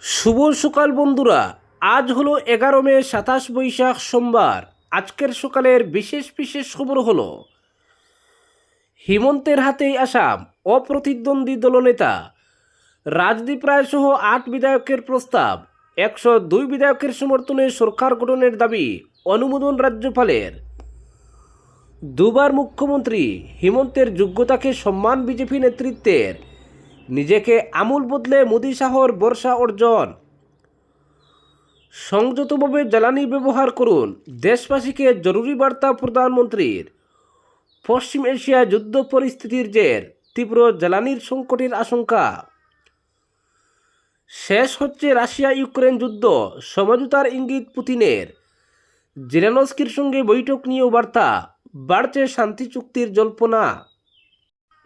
শুভ সকাল বন্ধুরা। আজ হলো 11 মে 27 বৈশাখ সোমবার। আজকের সকালের বিশেষ বিশেষ খবর হলো হিমন্তের হাতেই আসাম, অপ্রতিদ্বন্দ্বী দলনেতা রাজদীপ রায় সহ 8 বিধায়কের প্রস্তাব, 102 বিধায়কের সমর্থনে সরকার গঠনের দাবি, অনুমোদন রাজ্যপালের। দুবার মুখ্যমন্ত্রী হিমন্তের যোগ্যতাকে সম্মান বিজেপি নেতৃত্বের, নিজেকে আমূল বদলে মোদী শাহর বর্ষা অর্জন। সংযতভাবে জ্বালানি ব্যবহার করুন, দেশবাসীকে জরুরি বার্তা প্রধানমন্ত্রীর। পশ্চিম এশিয়ায় যুদ্ধ পরিস্থিতির জের, তীব্র জ্বালানির সংকটের আশঙ্কা। শেষ হচ্ছে রাশিয়া ইউক্রেন যুদ্ধ, সমঝোতার ইঙ্গিত পুতিনের। জেলেনস্কির সঙ্গে বৈঠক নিয়েও বার্তা, বাড়ছে শান্তি চুক্তির জল্পনা।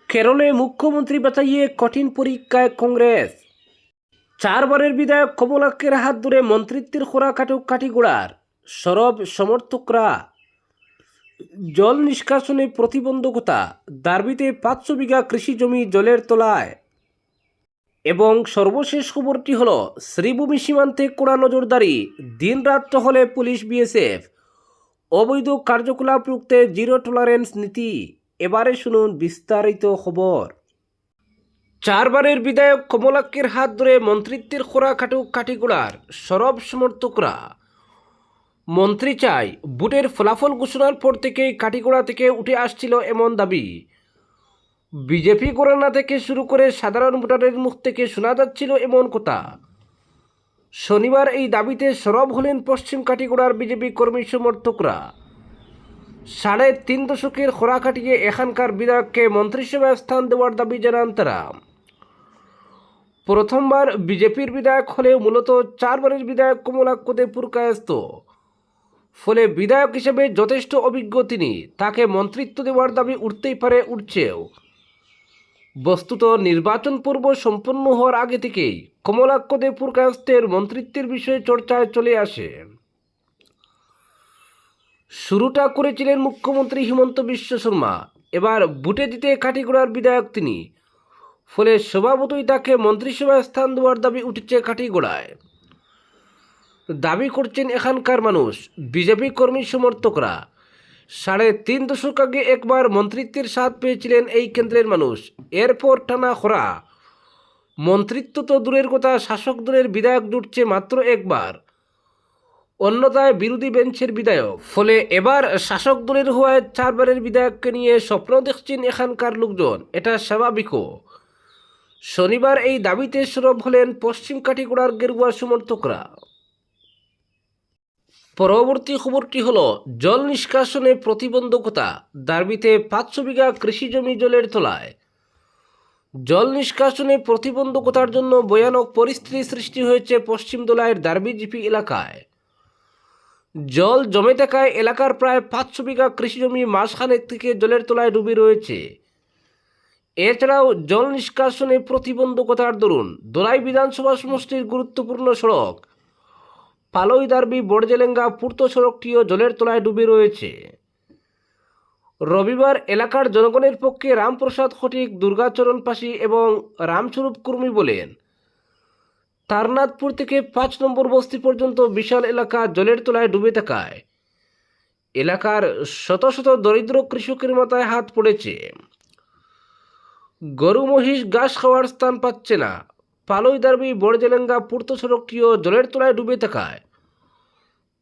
কেরলে মুখ্যমন্ত্রী বাছাইয়ে কঠিন পরীক্ষায় কংগ্রেস। 4 বারের বিধায়ক কমলাক্ষের হাত ধরে মন্ত্রিত্বের খোরা কাটুক কাটিগোড়ার সরব সমর্থকরা। জল নিষ্কাশনে প্রতিবন্ধকতা, দাবিতে 500 বিঘা কৃষি জমি জলের তলায়। এবং সর্বশেষ খবরটি হল শ্রীভূমি সীমান্তে কড়া নজরদারি, দিনরাত টহলে পুলিশ বিএসএফ। অবৈধ কার্যকলাপ রুখতে জিরো টলারেন্স নীতি। এবারে শুনুন বিস্তারিত খবর। 4 বারের বিধায়ক কমলাক্ষের হাত ধরে মন্ত্রিত্বের খোরা কাটুক কাটিগোড়ার সরব সমর্থকরা। মন্ত্রী চাই, ভোটের ফলাফল ঘোষণার পর থেকেই কাটিগোড়া থেকে উঠে আসছিল এমন দাবি। বিজেপি করানা থেকে শুরু করে সাধারণ ভোটারের মুখ থেকে শোনা যাচ্ছিল এমন কথা। শনিবার এই দাবিতে সরব হলেন পশ্চিম কাটিগোড়ার বিজেপি কর্মী সমর্থকরা। 3.5 দশকের খোরা কাটিয়ে এখানকার বিধায়ককে মন্ত্রিসভায় স্থান দেওয়ার দাবি জানান তারা। প্রথমবার বিজেপির বিধায়ক হলেও মূলত 4 বারের বিধায়ক কমলাক্ষদে পুরকায়স্ত। ফলে বিধায়ক হিসেবে যথেষ্ট অভিজ্ঞ তিনি, তাকে মন্ত্রিত্ব দেওয়ার দাবি উঠতেই পারে, উঠছেও। বস্তুত নির্বাচন পর্ব সম্পন্ন হওয়ার আগে থেকেই কমলাক্ষদে পুরকায়স্থের মন্ত্রিত্বের বিষয়ে চর্চায় চলে আসে। শুরুটা করেছিলেন মুখ্যমন্ত্রী হিমন্ত বিশ্ব শর্মা, এবার ভোটে জিতে কাটিগোড়ার বিধায়ক তিনি। ফলে স্বভাবতই তাকে মন্ত্রিসভায় স্থান দেওয়ার দাবি উঠেছে কাটিগোড়ায়। দাবি করছেন এখানকার মানুষ, বিজেপি কর্মী সমর্থকরা। 3.5 দশক আগে একবার মন্ত্রিত্বের স্বাদ পেয়েছিলেন এই কেন্দ্রের মানুষ। এরপর টানা খরা। মন্ত্রিত্ব তো দূরের কথা, শাসক দলের বিধায়ক জুটছে মাত্র একবার, অন্যথায় বিরোধী বেঞ্চের বিধায়ক। ফলে এবার শাসক দলের হওয়ায় 4 বারের বিধায়ককে নিয়ে স্বপ্ন দেখছেন এখানকার লোকজন, এটা স্বাভাবিকও। শনিবার এই দাবিতে সরব হলেন পশ্চিম কাটিগোড়ার গেরুয়া সমর্থকরা। পরবর্তী খবরটি হল জল নিষ্কাশনে প্রতিবন্ধকতা, দাবিতে 500 বিঘা কৃষি জমি জলের তলায়। জল নিষ্কাশনে প্রতিবন্ধকতার জন্য ভয়ানক পরিস্থিতি সৃষ্টি হয়েছে পশ্চিম দোলাইয়ের দারবিজিপি এলাকায়। জল জমে থাকায় এলাকার প্রায় 500 বিঘা কৃষি জমি মাসখানেক থেকে জলের তলায় ডুবে রয়েছে। এছাড়াও জল নিষ্কাশনে প্রতিবন্ধকতার দরুন দোলাই বিধানসভা সমষ্টির গুরুত্বপূর্ণ সড়ক পালই দারবি বড়জেলেঙ্গা পূর্ত সড়কটিও জলের তলায় ডুবে রয়েছে। রবিবার এলাকার জনগণের পক্ষে রামপ্রসাদ খটিক, দুর্গাচরণ পাশি এবং রামস্বরূপ কুর্মী বলেন, তারনাথপুর থেকে 5 নম্বর বস্তি পর্যন্ত বিশাল এলাকা জলের তলায় ডুবে থাকায় এলাকার শত শত দরিদ্র কৃষকের মাথায় হাত পড়েছে। গরু মহিষ ঘাস খাওয়ার স্থান পাচ্ছে না। পালই দারবি বড়জেলেঙ্গা পূর্ত সড়কটিও জলের তলায় ডুবে থাকায়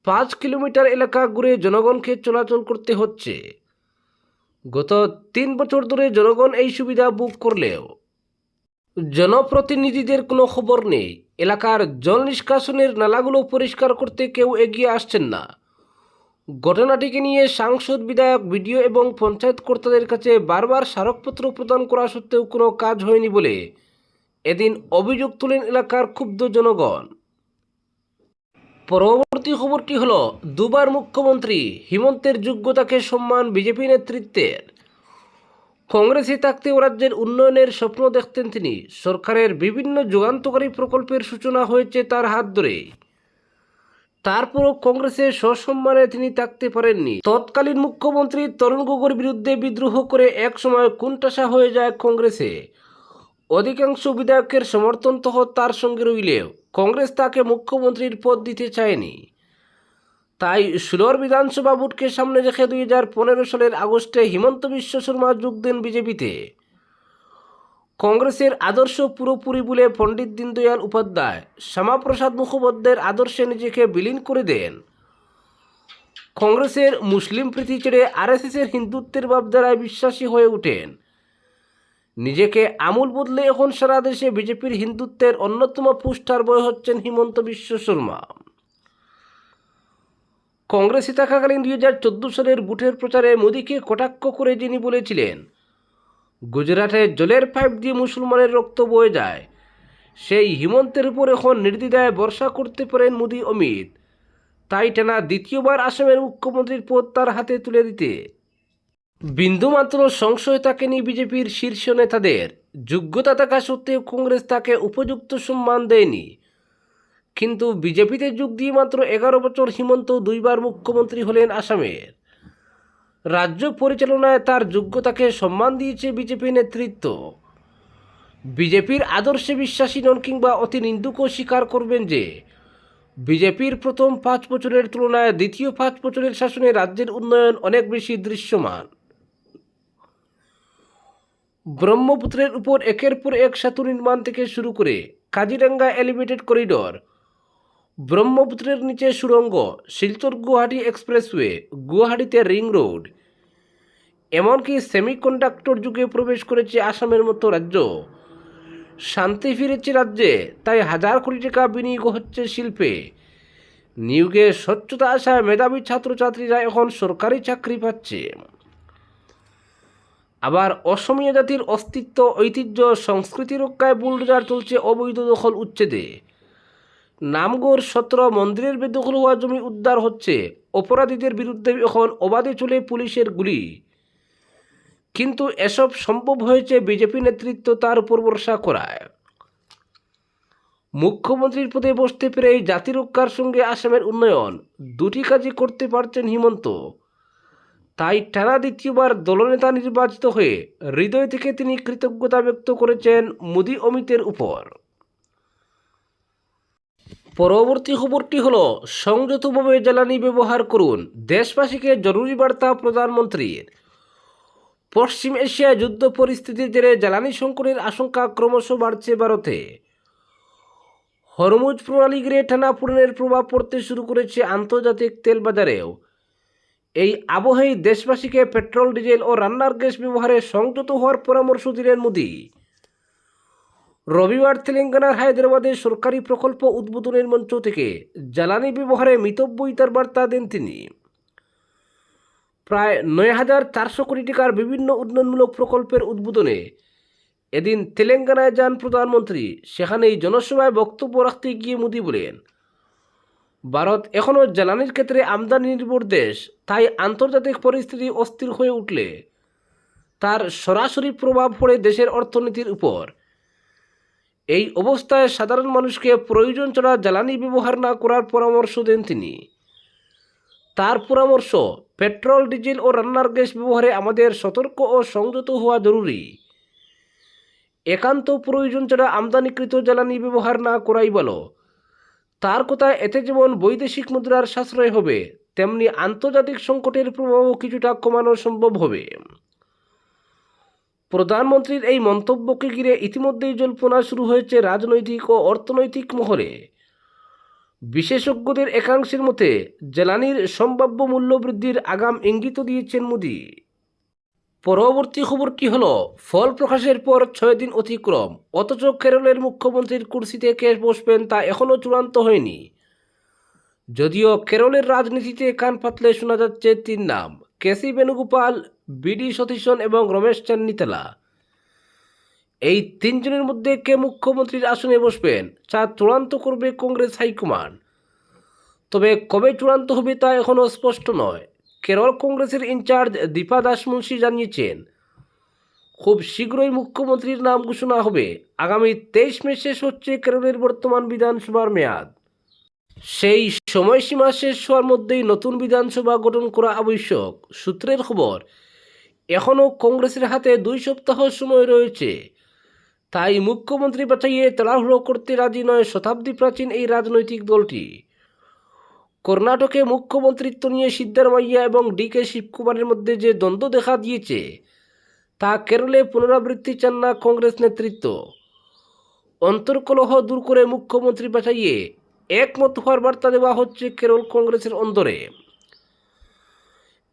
5 কিলোমিটার এলাকা ঘুরে জনগণকে চলাচল করতে হচ্ছে। গত 3 বছর ধরে জনগণ এই সুবিধা বুক করলেও জনপ্রতিনিধিদের কোনো খবর নেই। এলাকার জল নিষ্কাশনের নালাগুলো পরিষ্কার করতে কেউ এগিয়ে আসছেন না। ঘটনাটিকে নিয়ে সাংসদ, বিধায়ক, বিডিও এবং পঞ্চায়েত কর্তাদের কাছে বারবার স্মারকপত্র প্রদান করা সত্ত্বেও কোনো কাজ হয়নি বলে এদিন অভিযোগ তোলেন এলাকার ক্ষুব্ধ জনগণ। পরবর্তী খবরটি হল দুবার মুখ্যমন্ত্রী হিমন্তের যোগ্যতাকে সম্মান বিজেপি নেতৃত্বের। কংগ্রেসে থাকতেও রাজ্যের উন্নয়নের স্বপ্ন দেখতেন তিনি। সরকারের বিভিন্ন যুগান্তকারী প্রকল্পের সূচনা হয়েছে তার হাত ধরে। তারপরও কংগ্রেসের সসম্মানে তিনি থাকতে পারেননি। তৎকালীন মুখ্যমন্ত্রী তরুণ গগৈর বিরুদ্ধে বিদ্রোহ করে একসময় কোণঠাসা হয়ে যায় কংগ্রেসে। অধিকাংশ বিধায়কের সমর্থন তো তার সঙ্গে রইলেও কংগ্রেস তাকে মুখ্যমন্ত্রীর পদ দিতে চায়নি। তাই 16 বিধানসভা ভোটকে সামনে রেখে 2015 সালের আগস্টে হিমন্ত বিশ্ব শর্মা যোগ দেন বিজেপিতে। কংগ্রেসের আদর্শ পুরোপুরি বলে পণ্ডিত দীনদয়াল উপাধ্যায় শ্যামাপ্রসাদ মুখোপাধ্যায়ের আদর্শে নিজেকে বিলীন করে দেন। কংগ্রেসের মুসলিম প্রীতি ছেড়ে আরএসএসের হিন্দুত্বের ভাবধারায় বিশ্বাসী হয়ে ওঠেন। নিজেকে আমূল বদলে এখন সারা দেশে বিজেপির হিন্দুত্বের অন্যতম পোস্টার বয় হচ্ছেন হিমন্ত বিশ্ব শর্মা। কংগ্রেসে থাকাকালীন 2014 সালের ভোটের প্রচারে মোদীকে কটাক্ষ করে যিনি বলেছিলেন, গুজরাটে জলের পাইপ দিয়ে মুসলমানের রক্ত বয়ে যায়, সেই হিমন্তের উপর এখন নির্দ্বিধায় ভরসা করতে পারেন মোদী অমিত। তাই টানা দ্বিতীয়বার আসামের মুখ্যমন্ত্রীর পদ তার হাতে তুলে দিতে বিন্দুমাত্র সংশয় থাকেনি বিজেপির শীর্ষ নেতাদের। যোগ্যতা থাকা সত্ত্বেও কংগ্রেস তাকে উপযুক্ত সম্মান দেয়নি। কিন্তু বিজেপিতে যোগ দিয়ে মাত্র 11 বছর হিমন্ত 2বার মুখ্যমন্ত্রী হলেন আসামের। রাজ্য পরিচালনায় তার যোগ্যতাকে সম্মান দিয়েছে বিজেপি নেতৃত্ব। বিজেপির আদর্শে বিশ্বাসী নন কিংবা অতি নিন্দুকও স্বীকার করবেন যে বিজেপির প্রথম 5 বছরের তুলনায় দ্বিতীয় 5 বছরের শাসনে রাজ্যের উন্নয়ন অনেক বেশি দৃশ্যমান। ব্রহ্মপুত্রের উপর একের পর এক সেতু নির্মাণ থেকে শুরু করে কাজিরাঙ্গা এলিভেটেড করিডোর, ব্রহ্মপুত্রের নিচে সুড়ঙ্গ, শিলচর গুয়াহাটি এক্সপ্রেসওয়ে, গুয়াহাটিতে রিং রোড, এমনকি সেমিকন্ডাক্টর যুগে প্রবেশ করেছে আসামের মতো রাজ্য। শান্তি ফিরেছে রাজ্যে, তাই হাজার কোটি টাকা বিনিয়োগ হচ্ছে শিল্পে। নিয়োগে স্বচ্ছতা আসায় মেধাবী ছাত্রছাত্রীরা এখন সরকারি চাকরি পাচ্ছে। আবার অসমীয়া জাতির অস্তিত্ব, ঐতিহ্য, সংস্কৃতি রক্ষায় বুলডোজার চলছে অবৈধ দখল উচ্ছেদে। নামগড় 17 মন্দিরের বেদখল হওয়া জমি উদ্ধার হচ্ছে। অপরাধীদের বিরুদ্ধে এখন অবাধে চলে পুলিশের গুলি। কিন্তু এসব সম্ভব হয়েছে বিজেপি নেতৃত্ব তার উপর ভরসা করায়। মুখ্যমন্ত্রীর পদে বসতে পেরেই জাতি রক্ষার সঙ্গে আসামের উন্নয়ন দুটি কাজই করতে পারছেন হিমন্ত। তাই টানা দ্বিতীয়বার দলনেতা নির্বাচিত হয়ে হৃদয় থেকে তিনি কৃতজ্ঞতা ব্যক্ত করেছেন মোদী অমিতের উপর। পরবর্তী খবরটি হল, সংযতভাবে জ্বালানি ব্যবহার করুন, দেশবাসীকে জরুরি বার্তা প্রধানমন্ত্রীর। পশ্চিম এশিয়ায় যুদ্ধ পরিস্থিতির জেরে জ্বালানি সংকটের আশঙ্কা ক্রমশ বাড়ছে ভারতে। হরমুজ প্রণালী ঘিরে টানাপোড়েনের প্রভাব পড়তে শুরু করেছে আন্তর্জাতিক তেল বাজারেও। এই আবহেই দেশবাসীকে পেট্রোল, ডিজেল ও রান্নার গ্যাস ব্যবহারে সংযত হওয়ার পরামর্শ দিলেন মোদী। রবিবার তেলেঙ্গানার হায়দ্রাবাদে সরকারি প্রকল্প উদ্বোধনের মঞ্চ থেকে জ্বালানি ব্যবহারে মিতব্যয়িতার বার্তা দেন তিনি। প্রায় 9,400 কোটি টাকার বিভিন্ন উন্নয়নমূলক প্রকল্পের উদ্বোধনে এদিন তেলেঙ্গানায় যান প্রধানমন্ত্রী। সেখানেই জনসভায় বক্তব্য রাখতে গিয়ে মোদী বলেন, ভারত এখনও জ্বালানির ক্ষেত্রে আমদানি নির্ভর দেশ, তাই আন্তর্জাতিক পরিস্থিতি অস্থির হয়ে উঠলে তার সরাসরি প্রভাব পড়ে দেশের অর্থনীতির উপর। এই অবস্থায় সাধারণ মানুষকে প্রয়োজন ছাড়া জ্বালানি ব্যবহার না করার পরামর্শ দেন তিনি। তার পরামর্শ, পেট্রোল, ডিজেল ও রান্নার গ্যাস ব্যবহারে আমাদের সতর্ক ও সংযত হওয়া জরুরি। একান্ত প্রয়োজন ছাড়া আমদানিকৃত জ্বালানি ব্যবহার না করাই ভালো। তার কথায় এতে যেমন বৈদেশিক মুদ্রার সাশ্রয় হবে, তেমনি আন্তর্জাতিক সংকটের প্রভাবও কিছুটা কমানো সম্ভব হবে। প্রধানমন্ত্রীর এই মন্তব্যকে ঘিরে ইতিমধ্যেই জল্পনা শুরু হয়েছে রাজনৈতিক ও অর্থনৈতিক মহলে। বিশেষজ্ঞদের একাংশের মতে জ্বালানির সম্ভাব্য মূল্য বৃদ্ধির আগাম ইঙ্গিত দিয়েছেন মোদী। পরবর্তী খবরটি হল, ফল প্রকাশের পর 6 দিন অতিক্রম, অথচ কেরলের মুখ্যমন্ত্রীর কুর্সিতে কে বসবেন তা এখনও চূড়ান্ত হয়নি। যদিও কেরলের রাজনীতিতে কান পাতলে শোনা যাচ্ছে 3 নাম: কেসি বেণুগোপাল, বিডি সতীশন এবং রমেশ চেন্নিতালা। এই 3 জনের মধ্যে কে মুখ্যমন্ত্রীর আসনে বসবেন তা চূড়ান্ত করবে কংগ্রেস হাইকমান্ড। তবে কবে চূড়ান্ত হবে তা এখনও স্পষ্ট নয়। কেরল কংগ্রেসের ইনচার্জ দীপা দাসমুন্সি জানিয়েছেন, খুব শীঘ্রই মুখ্যমন্ত্রীর নাম ঘোষণা হবে। আগামী 23 মে শেষ হচ্ছে কেরলের বর্তমান বিধানসভার মেয়াদ। সেই সময়সীমা শেষ হওয়ার মধ্যেই নতুন বিধানসভা গঠন করা আবশ্যক। সূত্রের খবর, এখনও কংগ্রেসের হাতে 2 সপ্তাহ সময় রয়েছে। তাই মুখ্যমন্ত্রী বাছাইয়ে তাড়াহুড়ো করতে রাজি নয় শতাব্দী প্রাচীন এই রাজনৈতিক দলটি। কর্ণাটকে মুখ্যমন্ত্রিত্ব নিয়ে সিদ্ধারমাইয়া এবং ডিকে শিবকুমারের মধ্যে যে দ্বন্দ্ব দেখা দিয়েছে তা কেরলে পুনরাবৃত্তি চান না কংগ্রেস নেতৃত্ব। অন্তর্কলহ দূর করে মুখ্যমন্ত্রী বাছাইয়ে একমত হওয়ার বার্তা দেওয়া হচ্ছে কেরল কংগ্রেসের অন্দরে।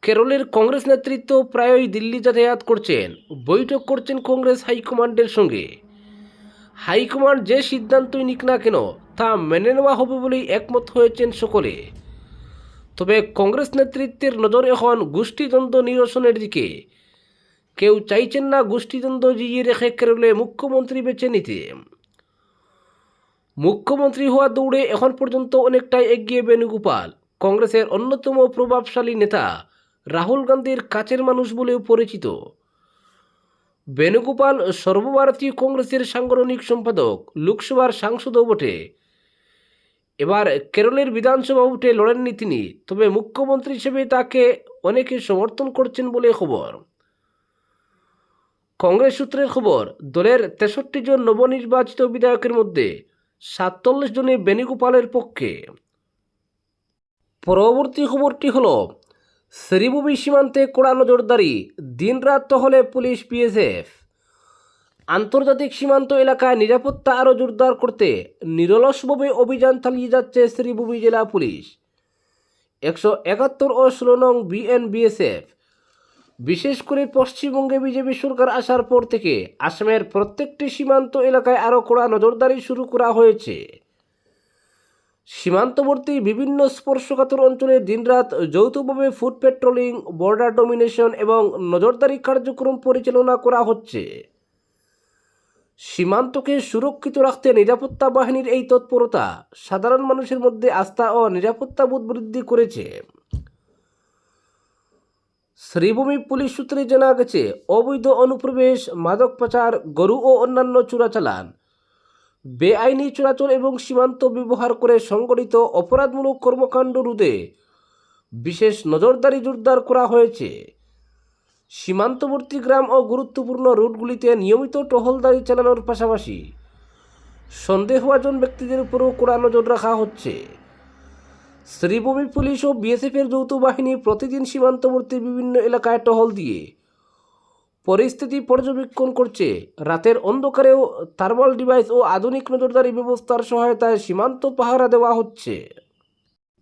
কেরলের কংগ্রেস নেতৃত্ব প্রায়ই দিল্লি যাতায়াত করছেন, বৈঠক করছেন কংগ্রেস হাইকমান্ডের সঙ্গে। হাইকমান্ড যে সিদ্ধান্তই নিক না কেন তা মেনে নেওয়া হবে বলেই একমত হয়েছেন সকলে। তবে কংগ্রেস নেতৃত্বের নজর এখন গোষ্ঠীদ্বন্দ্ব নিরসনের দিকে। কেউ চাইছেন না গোষ্ঠীদ্বন্দ্ব জিইয়ে রেখে কেরলে মুখ্যমন্ত্রী বেছে নিতে। মুখ্যমন্ত্রী হওয়া দৌড়ে এখন পর্যন্ত অনেকটাই এগিয়ে বেণুগোপাল। কংগ্রেসের অন্যতম প্রভাবশালী নেতা রাহুল গান্ধীর কাছের মানুষ বলেও পরিচিত। বেণুগোপাল সর্বভারতীয় কংগ্রেসের সাংগঠনিক সম্পাদক, লোকসভার সাংসদও বটে। এবার কেরলের বিধানসভা ভোটে লড়েননি তিনি, তবে মুখ্যমন্ত্রী হিসেবে তাকে অনেকে সমর্থন করছেন বলে খবর। কংগ্রেস সূত্রের খবর, দলের 63 জন নবনির্বাচিত বিধায়কের মধ্যে 47 জনে বেণুগোপালের পক্ষে। পরবর্তী খবরটি হল, শ্রীভূমি সীমান্তে কড়া নজরদারি, দিনরাত টহলে পুলিশ বিএসএফ। আন্তর্জাতিক সীমান্ত এলাকায় নিরাপত্তা আরও জোরদার করতে নিরলসভাবে অভিযান চালিয়ে যাচ্ছে শ্রীভূমি জেলা পুলিশ। 171 ও 16 নং বিএনবিএসএফ। বিশেষ করে পশ্চিমবঙ্গে বিজেপি সরকার আসার পর থেকে আসামের প্রত্যেকটি সীমান্ত এলাকায় আরও কড়া নজরদারি শুরু করা হয়েছে। সীমান্তবর্তী বিভিন্ন স্পর্শকাতর অঞ্চলে দিনরাত যৌথভাবে ফুট পেট্রোলিং, বর্ডার ডমিনেশন এবং নজরদারি কার্যক্রম পরিচালনা করা হচ্ছে। সীমান্তকে সুরক্ষিত রাখতে নিরাপত্তা বাহিনীর এই তৎপরতা সাধারণ মানুষের মধ্যে আস্থা ও নিরাপত্তাবোধ বৃদ্ধি করেছে। শ্রীভূমি পুলিশ সূত্রে জানা গেছে, অবৈধ অনুপ্রবেশ, মাদক পাচার, গরু ও অন্যান্য চোরাচালান, বেআইনি চলাচল এবং সীমান্ত ব্যবহার করে সংগঠিত অপরাধমূলক কর্মকাণ্ড রোধে বিশেষ নজরদারি জোরদার করা হয়েছে। সীমান্তবর্তী গ্রাম ও গুরুত্বপূর্ণ রুটগুলিতে নিয়মিত টহলদারি চালানোর পাশাপাশি সন্দেহভাজন ব্যক্তিদের উপরও কড়া নজর রাখা হচ্ছে। শ্রীভূমি পুলিশ ও বিএসএফের যৌথ বাহিনী প্রতিদিন সীমান্তবর্তী বিভিন্ন এলাকায় টহল দিয়ে পরিস্থিতি পর্যবেক্ষণ করছে। রাতের অন্ধকারেও থার্মাল ডিভাইস ও আধুনিক নজরদারি ব্যবস্থার সহায়তায় সীমান্ত পাহারা দেওয়া হচ্ছে।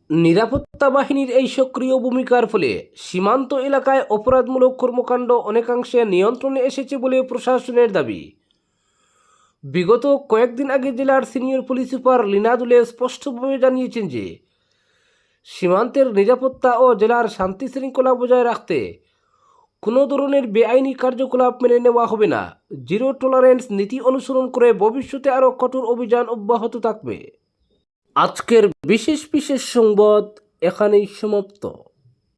নিরাপত্তা বাহিনীর এই সক্রিয় ভূমিকার ফলে সীমান্ত এলাকায় অপরাধমূলক কর্মকাণ্ড অনেকাংশে নিয়ন্ত্রণে এসেছে বলে প্রশাসনের দাবি। বিগত কয়েকদিন আগে জেলার সিনিয়র পুলিশ সুপার লীনা দুলে স্পষ্টভাবে জানিয়েছেন যে সীমান্তের নিরাপত্তা ও জেলার শান্তি শৃঙ্খলা বজায় রাখতে কোনো ধরনের বেআইনি কার্যকলাপ মেনে নেওয়া হবে না। জিরো টলারেন্স নীতি অনুসরণ করে ভবিষ্যতে আরও কঠোর অভিযান অব্যাহত থাকবে। আজকের বিশেষ সংবাদ এখানেই সমাপ্ত।